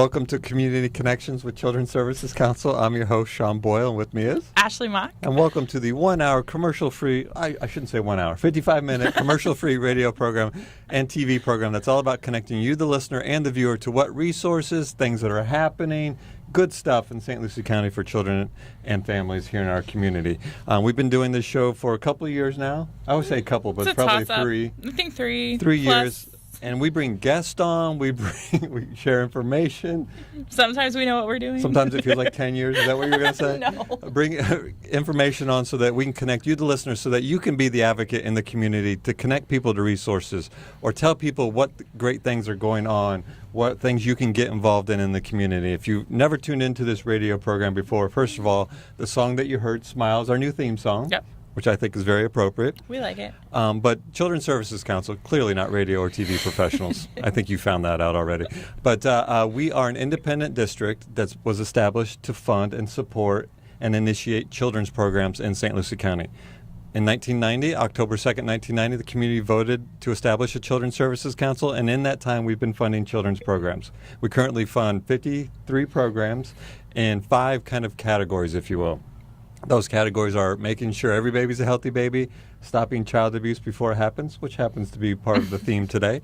Welcome to Community Connections with Children's Services Council. I'm your host, Sean Boyle, and with me is Ashley Mock. And welcome to the 1 hour commercial-free, I shouldn't say 1 hour, 55-minute commercial-free radio program and TV program that's all about connecting you, the listener, and the viewer to what resources, things that are happening, good stuff in St. Lucie County for children and families here in our community. We've been doing this show for a couple of years now. I would say a couple, but it's probably three. I think three. 3 years. And we bring guests on, we share information. Sometimes we know what we're doing. Sometimes it feels like 10 years. Is that what you were going to say? No. Bring information on so that we can connect you, the listeners, so that you can be the advocate in the community to connect people to resources or tell people what great things are going on, what things you can get involved in the community. If you've never tuned into this radio program before, first of all, the song that you heard, Smiles, our new theme song. Yep. Which I think is very appropriate. We like it. But Children's Services Council, clearly not radio or TV professionals. I think you found that out already. But we are an independent district that was established to fund and support and initiate children's programs in St. Lucie County. In 1990, October 2nd, 1990, the community voted to establish a Children's Services Council, and in that time, we've been funding children's programs. We currently fund 53 programs in 5 kind of categories, if you will. Those categories are making sure every baby's a healthy baby, stopping child abuse before it happens, which happens to be part of the theme today,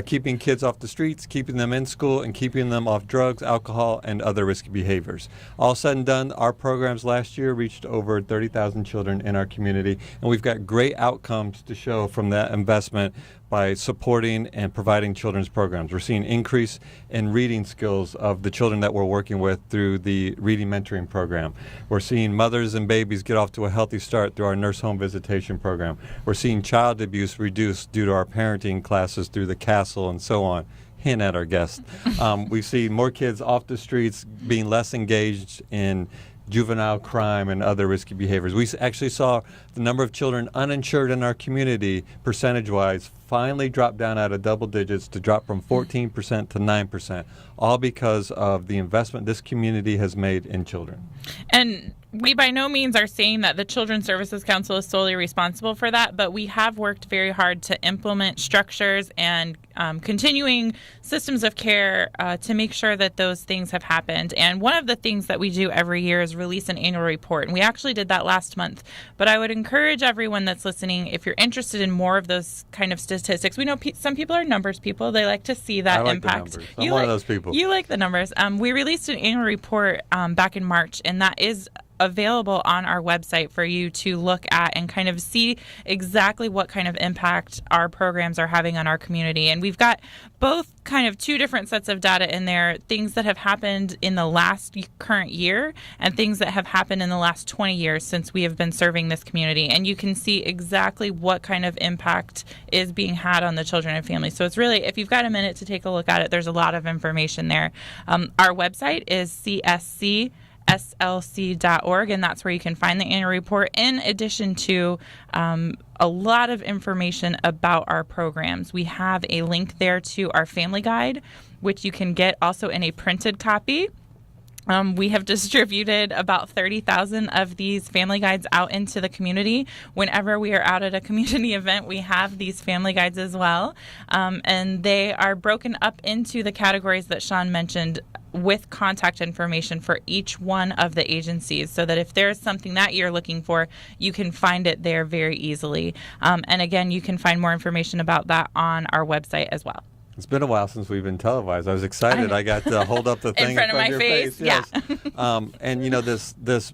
keeping kids off the streets, keeping them in school, and keeping them off drugs, alcohol, and other risky behaviors. All said and done, our programs last year reached over 30,000 children in our community, and we've got great outcomes to show from that investment by supporting and providing children's programs. We're seeing increase in reading skills of the children that we're working with through the reading mentoring program. We're seeing mothers and babies get off to a healthy start through our nurse home visitation program. We're seeing child abuse reduced due to our parenting classes through the Castle and so on. Hint at our guest. We see more kids off the streets being less engaged in juvenile crime and other risky behaviors. We actually saw the number of children uninsured in our community, percentage-wise, finally drop down out of double digits to drop from 14% to 9%, all because of the investment this community has made in children. And we by no means are saying that the Children's Services Council is solely responsible for that, but we have worked very hard to implement structures and continuing systems of care to make sure that those things have happened. And one of the things that we do every year is release an annual report. And we actually did that last month. But I would encourage everyone that's listening, if you're interested in more of those kind of statistics, we know some people are numbers people. They like to see that I like impact. The numbers. I'm one of those people. You like the numbers. We released an annual report back in March, and that is available on our website for you to look at and kind of see exactly what kind of impact our programs are having on our community. And we've got both kind of 2 different sets of data in there, things that have happened in the last current year and things that have happened in the last 20 years since we have been serving this community. And you can see exactly what kind of impact is being had on the children and families. So it's really, if you've got a minute to take a look at it, there's a lot of information there. Our website is CSCSLC.org, and that's where you can find the annual report, in addition to a lot of information about our programs. We have a link there to our family guide, which you can get also in a printed copy. We have distributed about 30,000 of these family guides out into the community. Whenever we are out at a community event, we have these family guides as well. And they are broken up into the categories that Sean mentioned, with contact information for each one of the agencies, so that if there's something that you're looking for, you can find it there very easily. And again, you can find more information about that on our website as well. It's been a while since we've been televised. I was excited. I got to hold up the thing in front of my your face. Yes. Yeah. And you know, this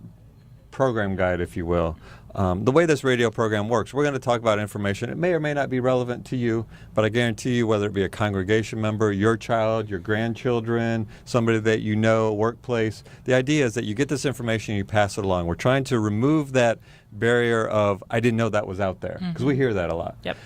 program guide, if you will, the way this radio program works, we're going to talk about information. It may or may not be relevant to you, but I guarantee you, whether it be a congregation member, your child, your grandchildren, somebody that you know, workplace, the idea is that you get this information and you pass it along. We're trying to remove that barrier of, I didn't know that was out there, because we hear that a lot. Yep.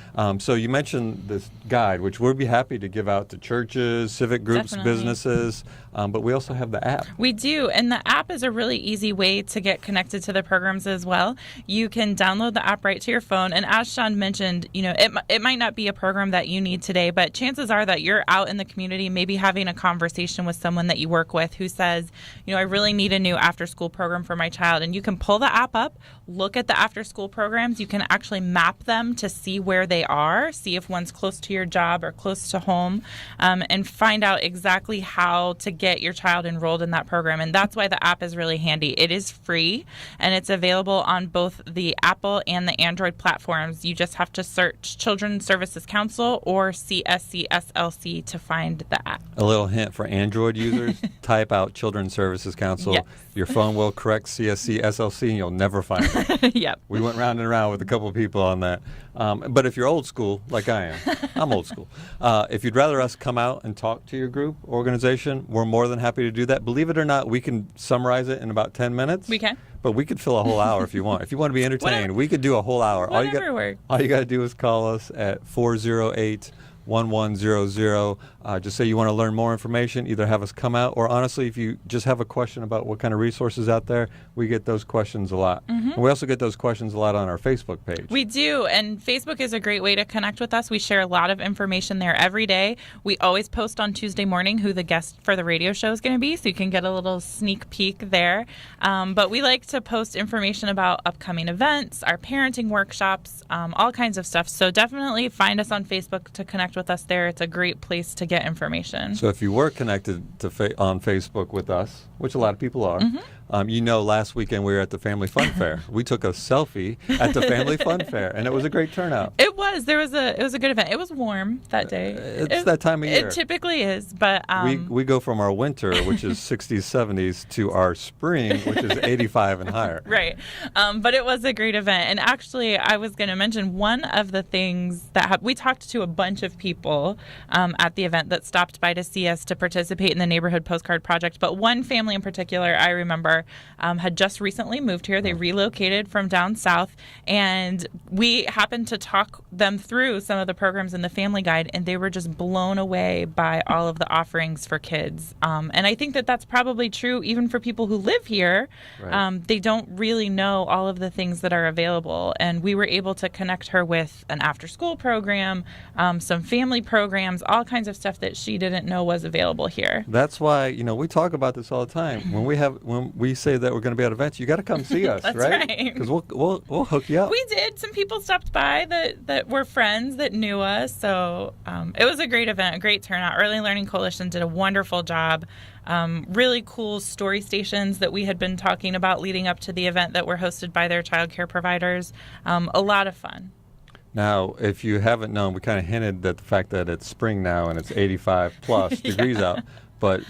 So you mentioned this guide, which we'll be happy to give out to churches, civic groups, Definitely. Businesses, but we also have the app. We do, and the app is a really easy way to get connected to the programs as well. You can download the app right to your phone, and as Sean mentioned, you know, it might not be a program that you need today, but chances are that you're out in the community maybe having a conversation with someone that you work with who says, you know, I really need a new after-school program for my child, and you can pull the app up, look look at the after-school programs, you can actually map them to see where they are, see if one's close to your job or close to home, and find out exactly how to get your child enrolled in that program. And that's why the app is really handy. It is free, and it's available on both the Apple and the Android platforms. You just have to search Children's Services Council or CSC SLC to find the app. A little hint for Android users, type out Children's Services Council. Yes. Your phone will correct CSC SLC, and you'll never find it. Yep. We went round and round with a couple of people on that. But if you're old school, like I am, I'm old school. If you'd rather us come out and talk to your group, organization, we're more than happy to do that. Believe it or not, we can summarize it in about 10 minutes. We can. But we could fill a whole hour if you want. If you want to be entertained, we could do a whole hour. Whatever works. All you got to do is call us at 408-1100. Just say you want to learn more information, either have us come out, or honestly, if you just have a question about what kind of resources out there, we get those questions a lot. And we also get those questions a lot on our Facebook page. We do, and Facebook is a great way to connect with us. We share a lot of information there every day. We always post on Tuesday morning who the guest for the radio show is going to be, so you can get a little sneak peek there. But we like to post information about upcoming events, our parenting workshops, all kinds of stuff. So definitely find us on Facebook to connect with us there. It's a great place to get information. So if you were connected to on Facebook with us, which a lot of people are, last weekend we were at the Family Fun Fair. We took a selfie at the Family Fun Fair, and it was a great turnout. It was. It was a good event. It was warm that day. It's that time of year. It typically is, but we go from our winter, which is 60s, 70s, to our spring, which is 85 and higher. Right. But it was a great event. And actually, I was going to mention one of the things that we talked to a bunch of people at the event that stopped by to see us to participate in the Neighborhood Postcard Project. But one family in particular, I remember, had just recently moved here. They relocated from down south, and we happened to talk them through some of the programs in the Family Guide, and they were just blown away by all of the offerings for kids. And I think that that's probably true even for people who live here. Right. They don't really know all of the things that are available, and we were able to connect her with an after-school program, some family programs, all kinds of stuff that she didn't know was available here. That's why, we talk about this all the time. When we say that we're going to be at events, you got to come see us, That's right? Because we'll hook you up. We did. Some people stopped by that were friends that knew us, so it was a great event, a great turnout. Early Learning Coalition did a wonderful job. Really cool story stations that we had been talking about leading up to the event that were hosted by their child care providers. A lot of fun. Now, if you haven't known, we kind of hinted at the fact that it's spring now and it's 85 plus degrees out. But,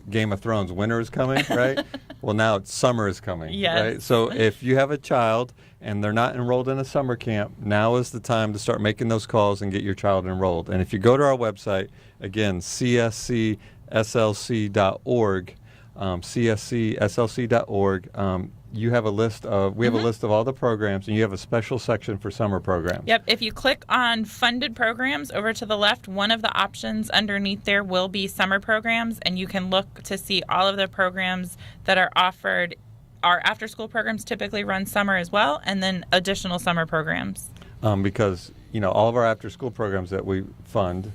Game of Thrones, winter is coming, right? Well, now it's summer is coming, yes. Right? So if you have a child and they're not enrolled in a summer camp, now is the time to start making those calls and get your child enrolled. And if you go to our website, again, cscslc.org, cscslc.org, you have a list of, we have a list of all the programs, and you have a special section for summer programs. Yep. If you click on funded programs over to the left, one of the options underneath there will be summer programs, and you can look to see all of the programs that are offered. Our after-school programs typically run summer as well, and then additional summer programs. Because, all of our after-school programs that we fund,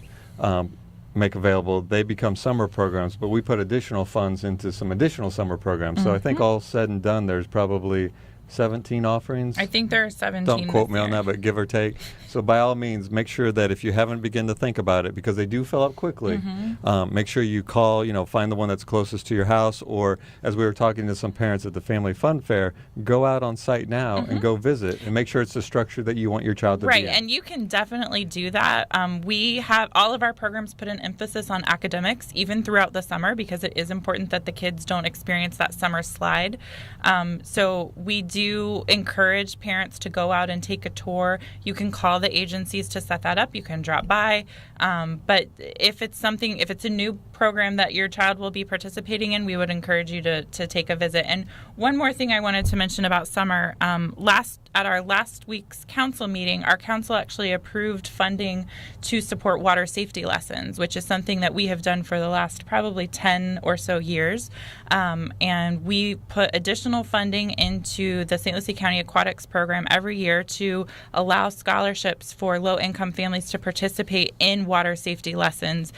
make available, they become summer programs, but we put additional funds into some additional summer programs. So I think all said and done, there's probably 17 offerings. I think there are 17. Don't quote me on that, but give or take. So by all means, make sure that if you haven't begun to think about it, because they do fill up quickly, make sure you call, find the one that's closest to your house, or as we were talking to some parents at the Family Fun Fair, go out on site now and go visit and make sure it's the structure that you want your child to be in. Right, and you can definitely do that. We have all of our programs put an emphasis on academics, even throughout the summer, because it is important that the kids don't experience that summer slide. So we do encourage parents to go out and take a tour. You can call the agencies to set that up. You can drop by. But if it's a new program that your child will be participating in, we would encourage you to take a visit. And one more thing I wanted to mention about summer, at our last week's council meeting, our council actually approved funding to support water safety lessons, which is something that we have done for the last probably 10 or so years. And we put additional funding into the St. Lucie County Aquatics program every year to allow scholarships for low-income families to participate in water safety lessons.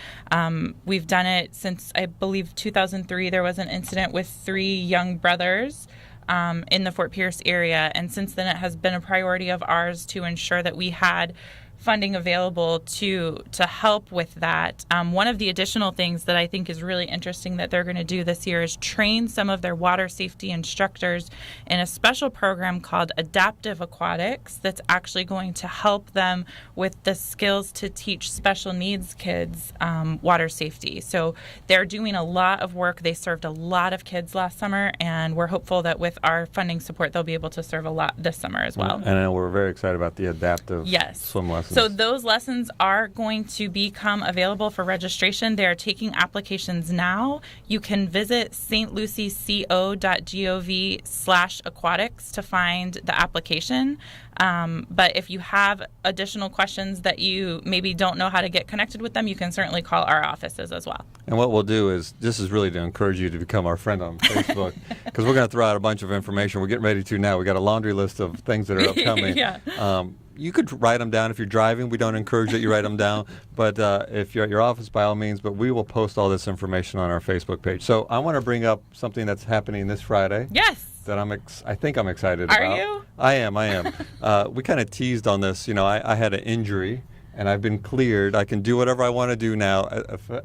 We've done it since, I believe, 2003. There was an incident with 3 young brothers in the Fort Pierce area. And since then, it has been a priority of ours to ensure that we had funding available to help with that. One of the additional things that I think is really interesting that they're going to do this year is train some of their water safety instructors in a special program called Adaptive Aquatics that's actually going to help them with the skills to teach special needs kids water safety. So they're doing a lot of work. They served a lot of kids last summer, and we're hopeful that with our funding support, they'll be able to serve a lot this summer as well. And I know we're very excited about the adaptive swim lessons. So those lessons are going to become available for registration. They are taking applications now. You can visit stlucyco.gov/aquatics to find the application. But if you have additional questions that you maybe don't know how to get connected with them, you can certainly call our offices as well. And what we'll do is, this is really to encourage you to become our friend on Facebook, because we're going to throw out a bunch of information. We're getting ready to now. We got a laundry list of things that are upcoming. You could write them down if you're driving. We don't encourage that you write them down. But if you're at your office, by all means. But we will post all this information on our Facebook page. So I want to bring up something that's happening this Friday. Yes. That I think I'm excited about. Are you? I am. We kind of teased on this. You know, I had an injury, and I've been cleared. I can do whatever I want to do now,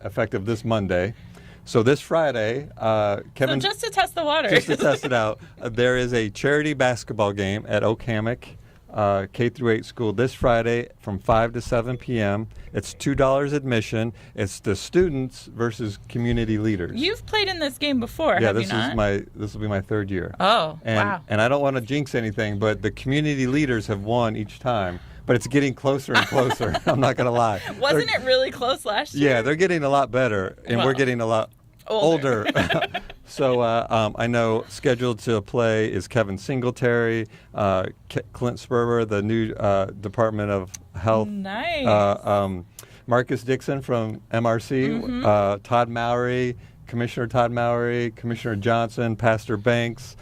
effective this Monday. So this Friday, Kevin... So just to test the water. Just to test it out, there is a charity basketball game at Oak Hammock K-8 school this Friday from 5 to 7 p.m. It's $2 admission. It's the students versus community leaders. You've played in this game before, have you not? This will be my third year. Oh, wow. And I don't want to jinx anything, but the community leaders have won each time. But it's getting closer and closer. I'm not going to lie. Wasn't it really close last year? Yeah, they're getting a lot better, and we're getting a lot older. So I know scheduled to play is Kevin Singletary, Clint Sperber, the new Department of Health. Nice. Marcus Dixon from MRC, Todd Mowry, Commissioner Todd Mowry, Commissioner Johnson, Pastor Banks.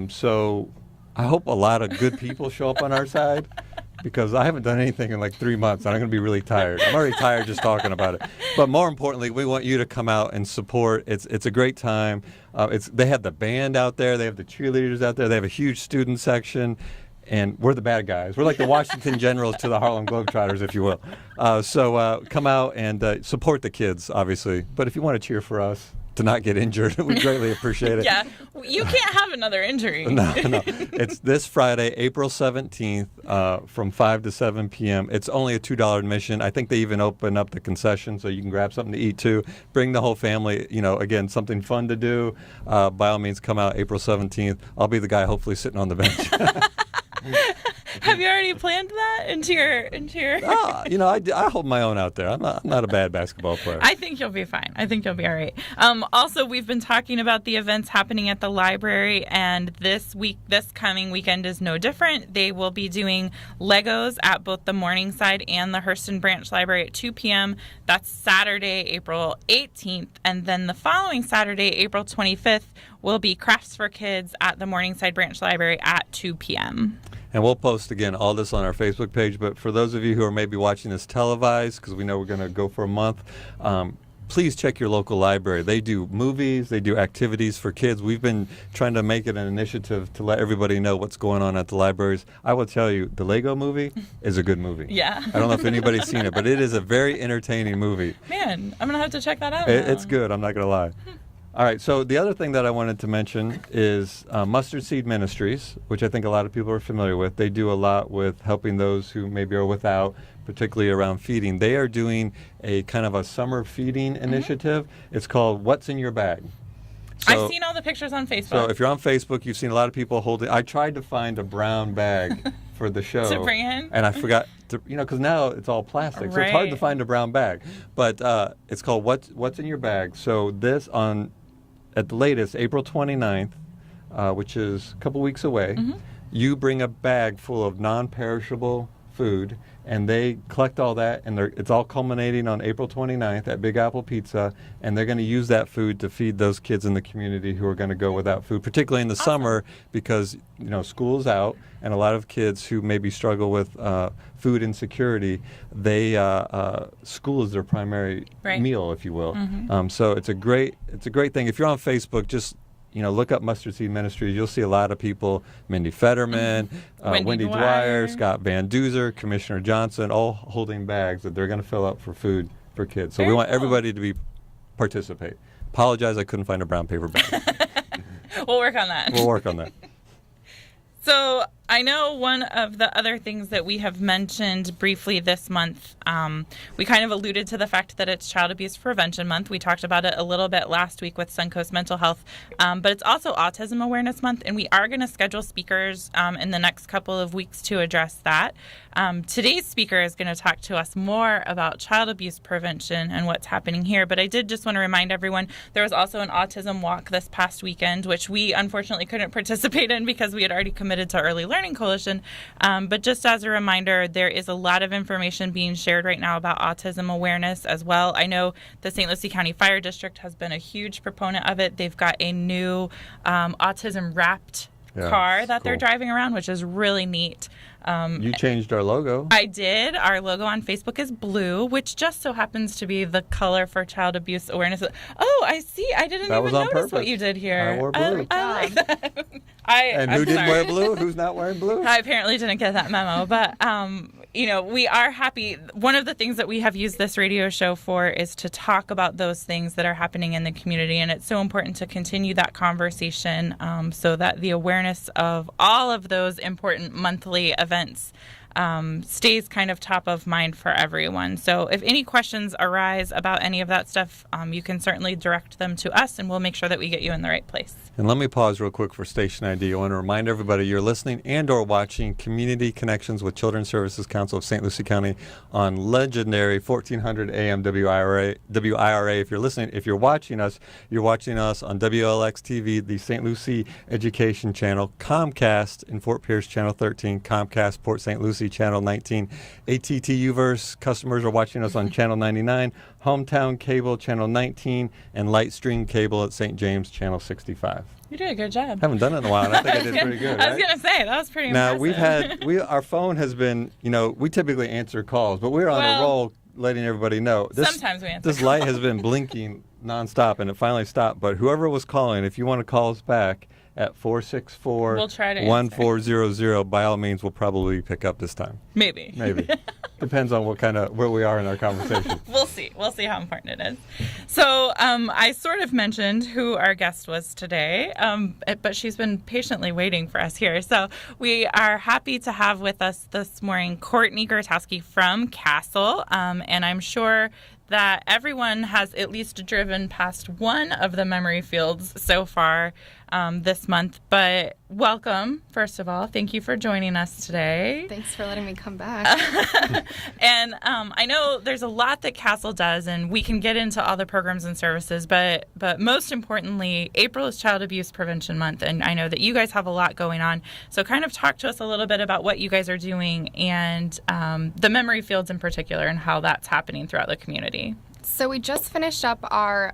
So I hope a lot of good people show up on our side, because I haven't done anything in like 3 months, and I'm going to be really tired. I'm already tired just talking about it. But more importantly, we want you to come out and support. It's a great time. They have the band out there. They have the cheerleaders out there. They have a huge student section. And we're the bad guys. We're like the Washington Generals to the Harlem Globetrotters, if you will. So come out and support the kids, obviously. But if you want to cheer for us to not get injured, we greatly appreciate it. Yeah, you can't have another injury. No. It's this Friday, April 17th, from 5 to 7 p.m. It's only a $2 admission. I think they even open up the concession so you can grab something to eat too. Bring the whole family, again, something fun to do. By all means, come out April 17th. I'll be the guy hopefully sitting on the bench. Have you already planned that into your? I hold my own out there. I'm not a bad basketball player. I think you'll be fine. I think you'll be all right. Also, we've been talking about the events happening at the library, and this coming weekend is no different. They will be doing Legos at both the Morningside and the Hurston Branch Library at 2 p.m. That's Saturday, April 18th, and then the following Saturday, April 25th, will be Crafts for Kids at the Morningside Branch Library at 2 p.m. And we'll post, again, all this on our Facebook page. But for those of you who are maybe watching this televised, because we know we're going to go for a month, please check your local library. They do movies. They do activities for kids. We've been trying to make it an initiative to let everybody know what's going on at the libraries. I will tell you, the Lego movie is a good movie. Yeah. I don't know if anybody's seen it, but it is a very entertaining movie. Man, I'm going to have to check that out. It's good. I'm not going to lie. All right, so the other thing that I wanted to mention is Mustard Seed Ministries, which I think a lot of people are familiar with. They do a lot with helping those who maybe are without, particularly around feeding. They are doing a kind of a summer feeding initiative. It's called What's in Your Bag. I've seen all the pictures on Facebook. So if you're on Facebook, you've seen a lot of people holding. I tried to find a brown bag for the show. To bring in? And I forgot to, because now it's all plastic, so it's hard to find a brown bag. But it's called What's in Your Bag. So this at the latest, April 29th, which is a couple weeks away, you bring a bag full of non-perishable food, and they collect all that, and it's all culminating on April 29th at Big Apple Pizza, and they're going to use that food to feed those kids in the community who are going to go without food, particularly in the summer, because school's out, and a lot of kids who maybe struggle with food insecurity, school is their primary meal, if you will. So it's a great thing. If you're on Facebook, just look up Mustard Seed Ministries. You'll see a lot of people, Mindy Fetterman, Wendy Dwyer, Scott Van Duzer, Commissioner Johnson, all holding bags that they're going to fill up for food for kids. So we want everybody to participate. Apologize, I couldn't find a brown paper bag. We'll work on that. We'll work on that. So I know one of the other things that we have mentioned briefly this month, we kind of alluded to the fact that it's Child Abuse Prevention Month. We talked about it a little bit last week with Suncoast Mental Health, but it's also Autism Awareness Month, and we are going to schedule speakers in the next couple of weeks to address that. Today's speaker is going to talk to us more about child abuse prevention and what's happening here, but I did just want to remind everyone there was also an autism walk this past weekend, which we unfortunately couldn't participate in because we had already committed to Early Learning Coalition. But just as a reminder, there is a lot of information being shared right now about autism awareness as well. I know the St. Lucie County Fire District has been a huge proponent of it. They've got a new autism wrapped car that they're driving around, which is really neat. You changed our logo. I did. Our logo on Facebook is blue, which just so happens to be the color for child abuse awareness. Oh, I see. I didn't even notice what you did here. I wore blue. I like that. Who didn't wear blue? Who's not wearing blue? I apparently didn't get that memo, but we are happy. One of the things that we have used this radio show for is to talk about those things that are happening in the community, and it's so important to continue that conversation so that the awareness of all of those important monthly events stays kind of top of mind for everyone. So if any questions arise about any of that stuff, you can certainly direct them to us, and we'll make sure that we get you in the right place. And let me pause real quick for station ID. I want to remind everybody you're listening and or watching Community Connections with Children's Services Council of St. Lucie County on legendary 1400 AM WIRA. If you're listening, if you're watching us on WLX TV, the St. Lucie Education Channel, Comcast in Fort Pierce Channel 13, Comcast Port St. Lucie Channel 19, ATTUverse customers are watching us on Channel 99, Hometown Cable Channel 19, and Lightstream Cable at St. James Channel 65. You did a good job. Haven't done it in a while, and I think I did pretty good. I was going to say, that was pretty Now, impressive. our phone has been, we typically answer calls, but we're on a roll letting everybody know. Sometimes we answer This light has been blinking nonstop, and it finally stopped. But whoever was calling, if you want to call us back at 464-1400, by all means, we'll probably pick up this time. Maybe. Depends on where we are in our conversation. We'll see how important it is. So I sort of mentioned who our guest was today, but she's been patiently waiting for us here. So we are happy to have with us this morning Courtney Gurtowski from Castle, and I'm sure that everyone has at least driven past one of the memory fields so far this month. But welcome, first of all. Thank you for joining us today. Thanks for letting me come back. And I know there's a lot that Castle does, and we can get into all the programs and services, but most importantly, April is Child Abuse Prevention Month, and I know that you guys have a lot going on. So kind of talk to us a little bit about what you guys are doing and the memory fields in particular and how that's happening throughout the community. So we just finished up our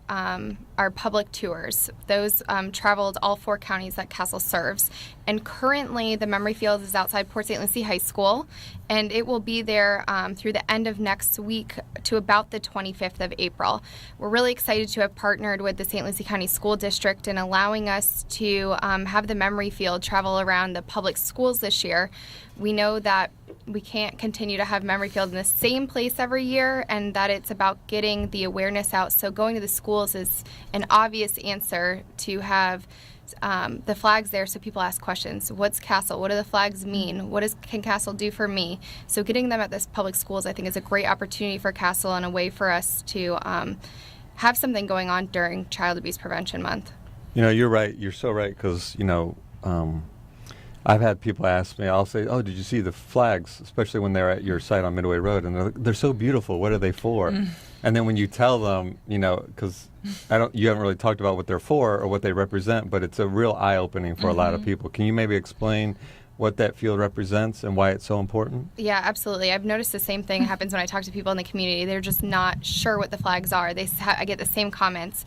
public tours. Those traveled all 4 counties that Castle serves. And currently the memory field is outside Port St. Lucie High School, and it will be there through the end of next week to about the 25th of April. We're really excited to have partnered with the St. Lucie County School District in allowing us to have the memory field travel around the public schools this year. We know that we can't continue to have memory field in the same place every year, and that it's about getting the awareness out. So going to the schools is an obvious answer to have the flags there so people ask questions. What's Castle? What do the flags mean? Can Castle do for me? So getting them at this public schools, I think, is a great opportunity for Castle and a way for us to have something going on during Child Abuse Prevention Month. You're right. You're so right, because, I've had people ask me, I'll say, oh, did you see the flags, especially when they're at your site on Midway Road, and they're so beautiful. What are they for? And then when you tell them, because you haven't really talked about what they're for or what they represent, but it's a real eye-opening for a lot of people. Can you maybe explain what that field represents and why it's so important? Yeah, absolutely. I've noticed the same thing happens when I talk to people in the community. They're just not sure what the flags are. I get the same comments.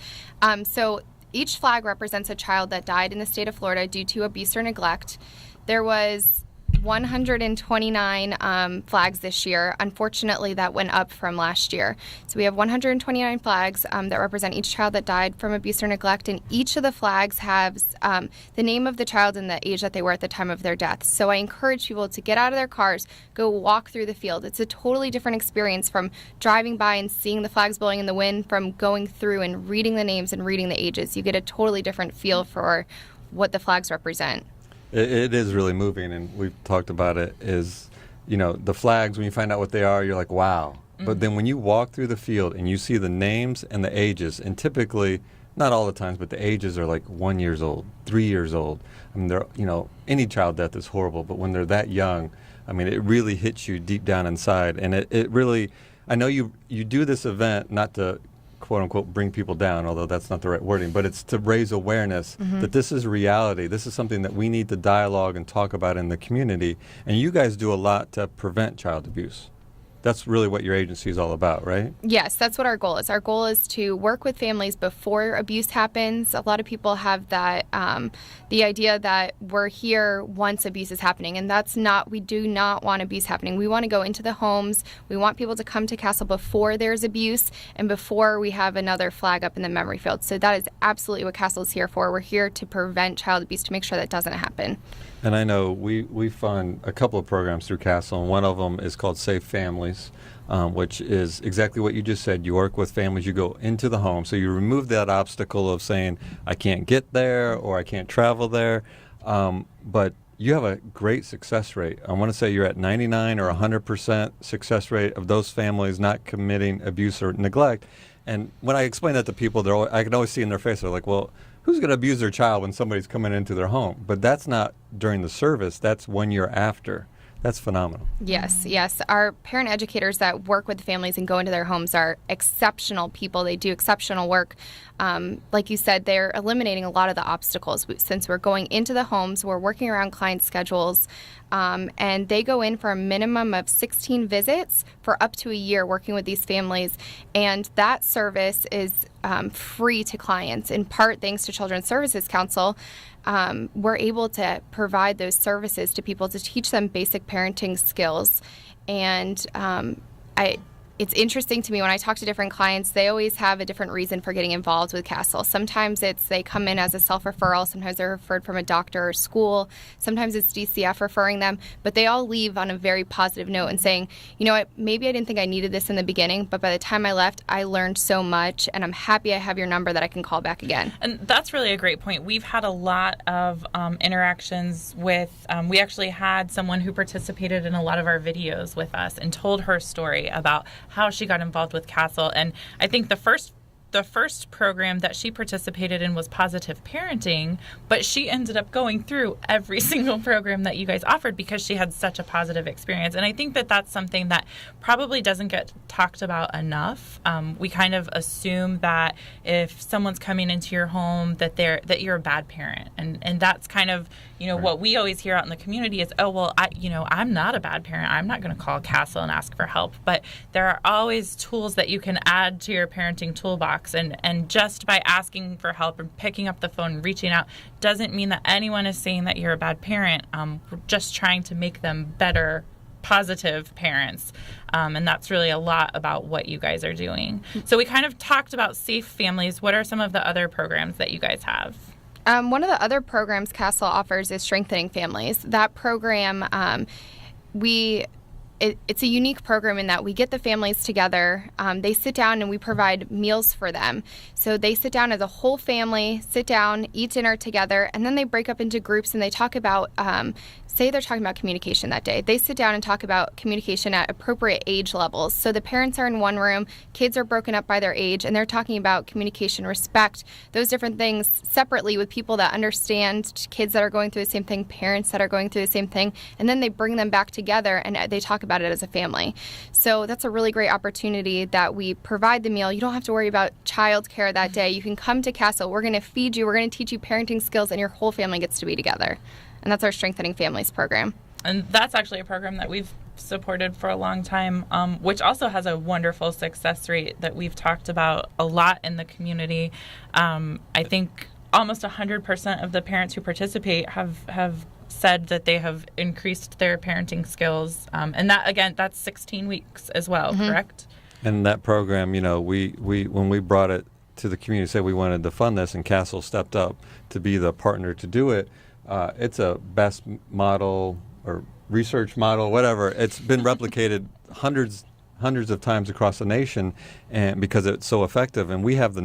So each flag represents a child that died in the state of Florida due to abuse or neglect. There was 129 flags this year. Unfortunately, that went up from last year. So we have 129 flags that represent each child that died from abuse or neglect, and each of the flags has the name of the child and the age that they were at the time of their death. So I encourage people to get out of their cars, go walk through the field. It's a totally different experience from driving by and seeing the flags blowing in the wind, from going through and reading the names and reading the ages. You get a totally different feel for what the flags represent. It is really moving, and we've talked about it, is, the flags, when you find out what they are, you're like, wow. Mm-hmm. But then when you walk through the field and you see the names and the ages, and typically, not all the times, but the ages are like 1 year old, 3 years old. I mean, any child death is horrible, but when they're that young, I mean, it really hits you deep down inside. And it really, I know you do this event not to, quote unquote, bring people down, although that's not the right wording, but it's to raise awareness that this is reality. This is something that we need to dialogue and talk about in the community. And you guys do a lot to prevent child abuse. That's really what your agency is all about, right? Yes, that's what our goal is. Our goal is to work with families before abuse happens. A lot of people have that, the idea that we're here once abuse is happening, and that's not, we do not want abuse happening. We want to go into the homes. We want people to come to Castle before there's abuse and before we have another flag up in the memory field. So that is absolutely what Castle is here for. We're here to prevent child abuse, to make sure that doesn't happen. And I know we fund a couple of programs through Castle, and one of them is called Safe Families, which is exactly what you just said. You work with families, you go into the home, so you remove that obstacle of saying, I can't get there or I can't travel there. But you have a great success rate. I want to say you're at 99 or 100% success rate of those families not committing abuse or neglect. And when I explain that to people, I can always see in their face, they're like, well, who's going to abuse their child when somebody's coming into their home? But that's not during the service. That's 1 year after. That's phenomenal. Yes. Our parent educators that work with families and go into their homes are exceptional people. They do exceptional work. Like you said, they're eliminating a lot of the obstacles. Since we're going into the homes, we're working around client schedules, and they go in for a minimum of 16 visits for up to a year working with these families. And that service is free to clients, in part thanks to Children's Services Council. We're able to provide those services to people to teach them basic parenting skills. And it's interesting to me when I talk to different clients, they always have a different reason for getting involved with Castle. Sometimes it's they come in as a self-referral. Sometimes they're referred from a doctor or school. Sometimes it's DCF referring them. But they all leave on a very positive note and saying, you know what, maybe I didn't think I needed this in the beginning, but by the time I left, I learned so much, and I'm happy I have your number that I can call back again. And that's really a great point. We've had a lot of interactions with, we actually had someone who participated in a lot of our videos with us and told her story about how she got involved with Castle. And I think the first program that she participated in was Positive Parenting, but she ended up going through every single program that you guys offered because she had such a positive experience. And I think that that's something that probably doesn't get talked about enough. We kind of assume that if someone's coming into your home that you're a bad parent, and that's kind of right. What we always hear out in the community is, oh well, I'm not a bad parent. I'm not going to call Castle and ask for help. But there are always tools that you can add to your parenting toolbox. And just by asking for help and picking up the phone and reaching out doesn't mean that anyone is saying that you're a bad parent. We're just trying to make them better, positive parents. And that's really a lot about what you guys are doing. So we kind of talked about Safe Families. What are some of the other programs that you guys have? One of the other programs Castle offers is Strengthening Families. That program, it's a unique program in that we get the families together. They sit down and we provide meals for them. So they sit down as a whole family, sit down, eat dinner together, and then they break up into groups and they talk about, say they're talking about communication that day. They sit down and talk about communication at appropriate age levels. So the parents are in one room, kids are broken up by their age, and they're talking about communication, respect, those different things separately with people that understand, kids that are going through the same thing, parents that are going through the same thing, and then they bring them back together and they talk about it as a family. So that's a really great opportunity that we provide the meal. You don't have to worry about childcare that day. You can come to Castle. We're going to feed you. We're going to teach you parenting skills, and your whole family gets to be together. And that's our Strengthening Families program. And that's actually a program that we've supported for a long time, which also has a wonderful success rate that we've talked about a lot in the community. I think almost 100% of the parents who participate have said that they have increased their parenting skills. And that, again, that's 16 weeks as well, correct? And that program, we when we brought it to the community, said we wanted to fund this, and Castle stepped up to be the partner to do it. It's a best model or research model, whatever. It's been replicated hundreds of times across the nation, and because it's so effective. And we have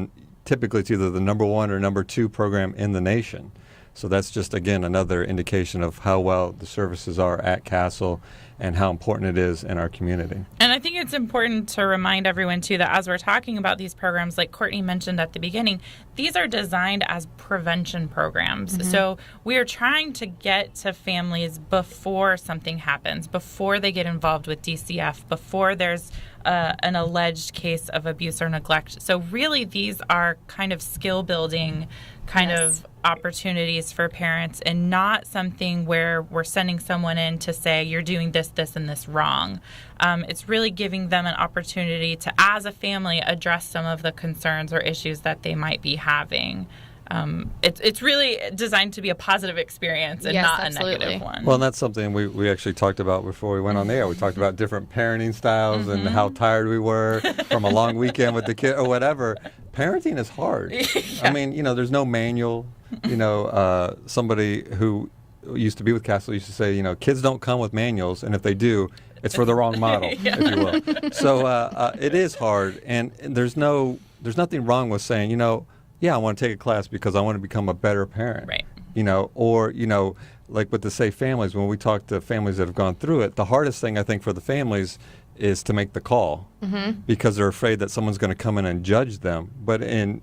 typically it's either the number 1 or number 2 program in the nation. So that's just, again, another indication of how well the services are at Castle and how important it is in our community. And I think it's important to remind everyone, too, that as we're talking about these programs, like Courtney mentioned at the beginning, these are designed as prevention programs. So we are trying to get to families before something happens, before they get involved with DCF, before there's an alleged case of abuse or neglect. So really, these are kind of skill-building kind of opportunities for parents, and not something where we're sending someone in to say, you're doing this, this, and this wrong. It's really giving them an opportunity to, as a family, address some of the concerns or issues that they might be having. It's really designed to be a positive experience and not a negative one. Well, and that's something we actually talked about before we went on the air. We talked about different parenting styles and how tired we were from a long weekend with the kid or whatever. Parenting is hard. I mean, there's no manual. Somebody who used to be with Castle used to say, kids don't come with manuals, and if they do, it's for the wrong model, if you will. So it is hard, and there's nothing wrong with saying, I want to take a class because I want to become a better parent. Right. Or like with the Safe Families, when we talk to families that have gone through it, the hardest thing I think for the families is to make the call because they're afraid that someone's going to come in and judge them. But and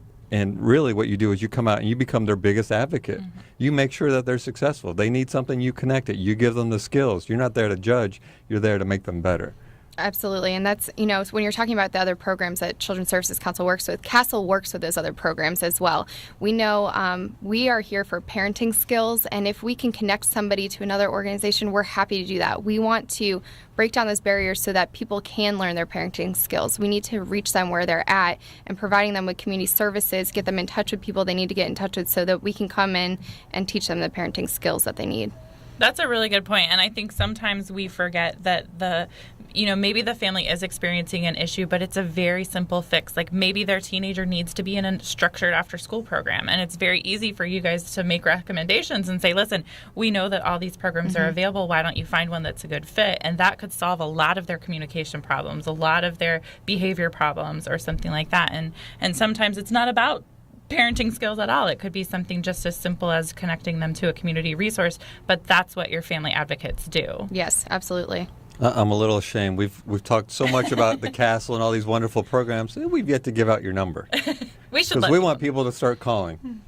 really what you do is you come out and you become their biggest advocate. You make sure that they're successful. They need something, you connect it. You give them the skills. You're not there to judge. You're there to make them better. Absolutely. And that's, when you're talking about the other programs that Children's Services Council works with, Castle works with those other programs as well. We know we are here for parenting skills, and if we can connect somebody to another organization, we're happy to do that. We want to break down those barriers so that people can learn their parenting skills. We need to reach them where they're at, and providing them with community services, get them in touch with people they need to get in touch with so that we can come in and teach them the parenting skills that they need. That's a really good point. And I think sometimes we forget that maybe the family is experiencing an issue, but it's a very simple fix. Like maybe their teenager needs to be in a structured after school program. And it's very easy for you guys to make recommendations and say, listen, we know that all these programs are available. Why don't you find one that's a good fit? And that could solve a lot of their communication problems, a lot of their behavior problems or something like that. And sometimes it's not about parenting skills at all. It could be something just as simple as connecting them to a community resource, but that's what your family advocates do. Yes, absolutely. I'm a little ashamed. We've talked so much about the Castle and all these wonderful programs, and we've yet to give out your number. We should, because we want people to start calling.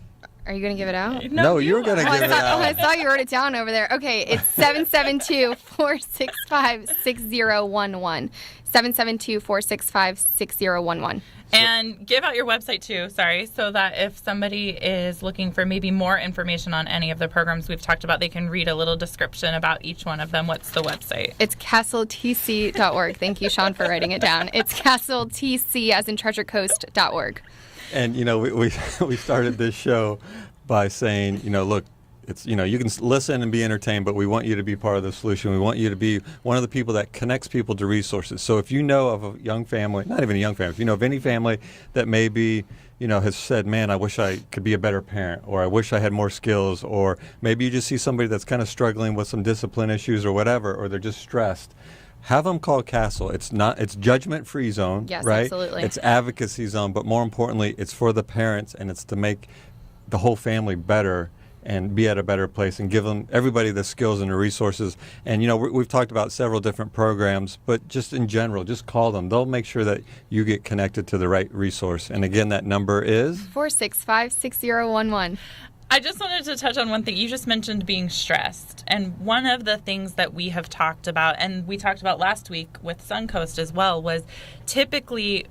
Are you going to give it out? No, you're going to give it out. I saw you wrote it down over there. Okay, it's 772-465-6011. 772-465-6011. And give out your website too, so that if somebody is looking for maybe more information on any of the programs we've talked about, they can read a little description about each one of them. What's the website? It's castletc.org. Thank you, Sean, for writing it down. It's castletc as in treasurecoast.org. And, we started this show by saying, look, it's, you can listen and be entertained, but we want you to be part of the solution. We want you to be one of the people that connects people to resources. So if you know of a young family, not even a young family, if you know of any family that maybe, has said, man, I wish I could be a better parent, or I wish I had more skills, or maybe you just see somebody that's kind of struggling with some discipline issues or whatever, or they're just stressed, have them call Castle. It's judgment-free zone, yes, right? Absolutely. It's advocacy zone, but more importantly, it's for the parents, and it's to make the whole family better and be at a better place and give everybody the skills and the resources. And, we've talked about several different programs, but just in general, just call them. They'll make sure that you get connected to the right resource. And again, that number is 465-6011. I just wanted to touch on one thing. You just mentioned being stressed. And one of the things that we have talked about, and we talked about last week with Suncoast as well, was typically,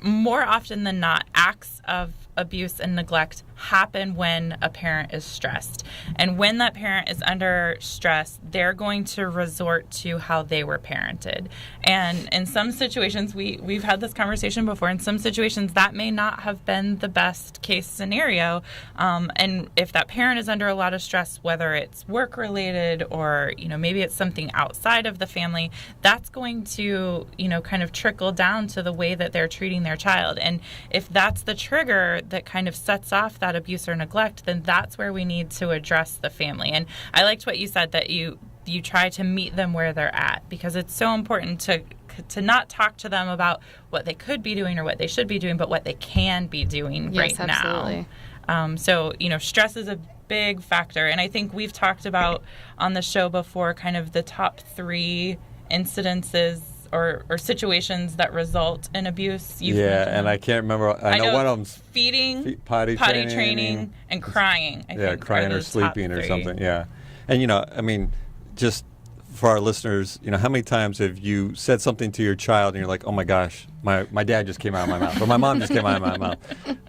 more often than not, acts of abuse and neglect happen when a parent is stressed. And when that parent is under stress, they're going to resort to how they were parented. And in some situations, we've had this conversation before, in some situations that may not have been the best case scenario. And if that parent is under a lot of stress, whether it's work related or, maybe it's something outside of the family, that's going to, kind of trickle down to the way that they're treating their child. And if that's the trigger that kind of sets off that abuse or neglect, then that's where we need to address the family. And I liked what you said, that you try to meet them where they're at, because it's so important to not talk to them about what they could be doing or what they should be doing, but what they can be doing right absolutely. now. So, stress is a big factor. And I think we've talked about on the show before kind of the top 3 incidences or situations that result in abuse. And I can't remember. I know one of them's feeding, potty training, and crying. I think crying or sleeping or something. Yeah. And, just for our listeners, how many times have you said something to your child and you're like, oh my gosh, my dad just came out of my mouth, or my mom just came out of my mouth.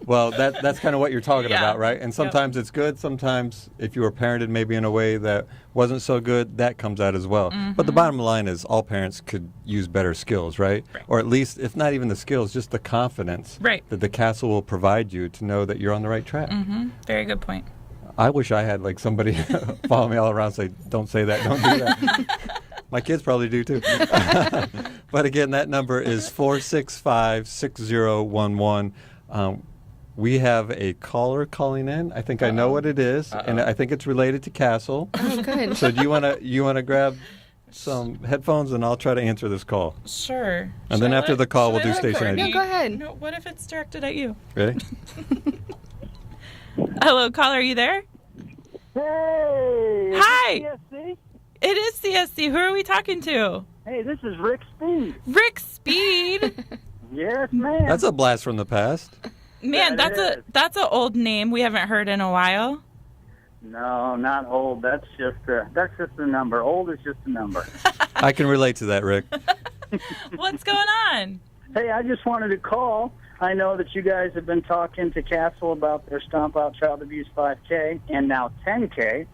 Well, that's kind of what you're talking about, right? And sometimes it's good. Sometimes if you were parented maybe in a way that wasn't so good, that comes out as well. Mm-hmm. But the bottom line is all parents could use better skills, right? Or at least, if not even the skills, just the confidence that the castle will provide you to know that you're on the right track. Mm-hmm. Very good point. I wish I had somebody follow me all around and say, don't say that, don't do that. My kids probably do too. But again, that number is 465-6011. We have a caller calling in. I think I know what it is, and I think it's related to Castle. Oh, good. So do you want to grab some headphones, and I'll try to answer this call. Sure. And then after the call, we'll do station ID. No, go ahead. No, what if it's directed at you? Ready? Hello, caller, are you there? Hey! Hi! CSC? It is CSC. Who are we talking to? Hey, this is Rick Speed. Rick Speed? Yes, ma'am. That's a blast from the past. Man, that's an old name we haven't heard in a while. No, not old. That's just a number. Old is just a number. I can relate to that, Rick. What's going on? Hey, I just wanted to call. I know that you guys have been talking to Castle about their Stomp Out Child Abuse 5K and now 10K.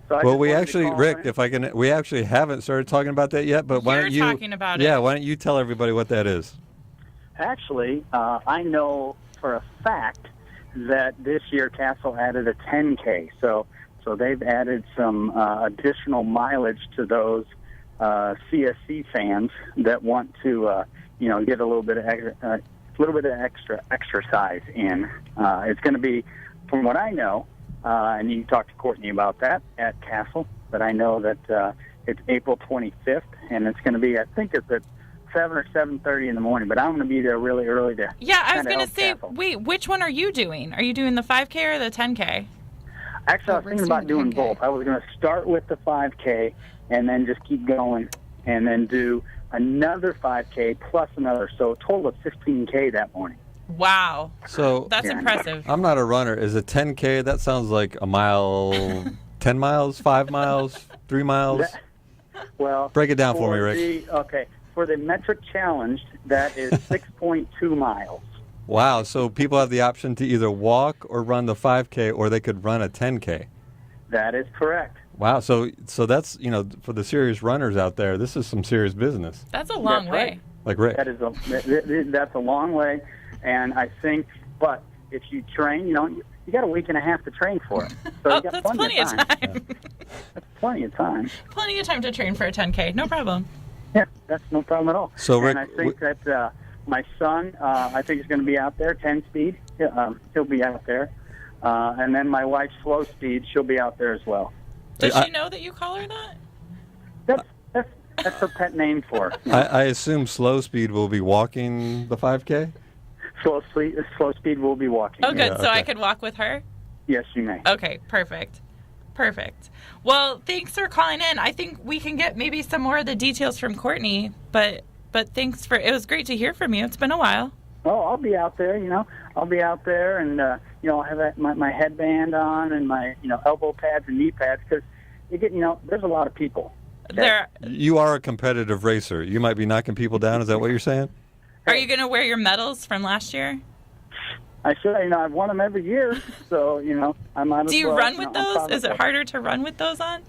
So we actually, Rick, we actually haven't started talking about that yet. But why don't you? Talking about it. Yeah, why don't you tell everybody what that is? Actually, I know for a fact that this year Castle added a 10K. So they've added some additional mileage to those CSC fans that want to, get a little bit of extra exercise in. It's going to be, from what I know, and you can talk to Courtney about that at Castle, but I know that it's April 25th, and it's going to be, I think it's at 7 or 7:30 in the morning, but I'm going to be there really early to. Yeah, I was going to say, Castle. wait, which one are you doing? Are you doing the 5K or the 10K? Actually, I was thinking about doing both. I was going to start with the 5K and then just keep going and then do another 5K plus another, so a total of 15K that morning. Wow. So that's impressive. I'm not a runner. Is it 10K? That sounds like a mile, 10 miles, 5 miles, 3 miles. Well, break it down for me, Rick. For the metric challenge, that is 6.2 miles. Wow. So people have the option to either walk or run the 5K, or they could run a 10K. That is correct. Wow. So that's, for the serious runners out there, this is some serious business. That's a long way. Right. Like Rick. That's a long way. And I think, but if you train, you got a week and a half to train for it. So you got that's plenty of time. Yeah. That's plenty of time. Plenty of time to train for a 10K. No problem. Yeah, that's no problem at all. So Rick, and I think that my son, I think is going to be out there, 10 speed. He'll be out there. And then my wife, slow speed, she'll be out there as well. Does she know that you call her that? That's her pet name for her. I assume slow speed will be walking the 5K? Slow speed will be walking. Oh, good. Yeah, okay. So I could walk with her? Yes, you may. Okay, perfect. Well, thanks for calling in. I think we can get maybe some more of the details from Courtney, but thanks it was great to hear from you. It's been a while. Oh, I'll be out there, I'll be out there and, I'll have my headband on and my, elbow pads and knee pads because there's a lot of people. Okay? You are a competitive racer. You might be knocking people down. Is that what you're saying? Are you going to wear your medals from last year? I should. I've won them every year, so I might as well. Do you run with I'm those? proud Is of it harder to run with those on?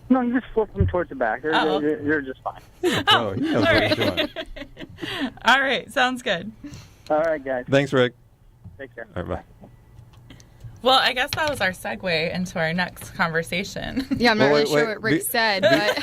No, you just flip them towards the back. You're just fine. Oh, he knows what he's doing. All right, sounds good. All right, guys. Thanks, Rick. Take care. All right, bye. Well, I guess that was our segue into our next conversation. Yeah, I'm not Well, really wait, sure wait, what Rick said, but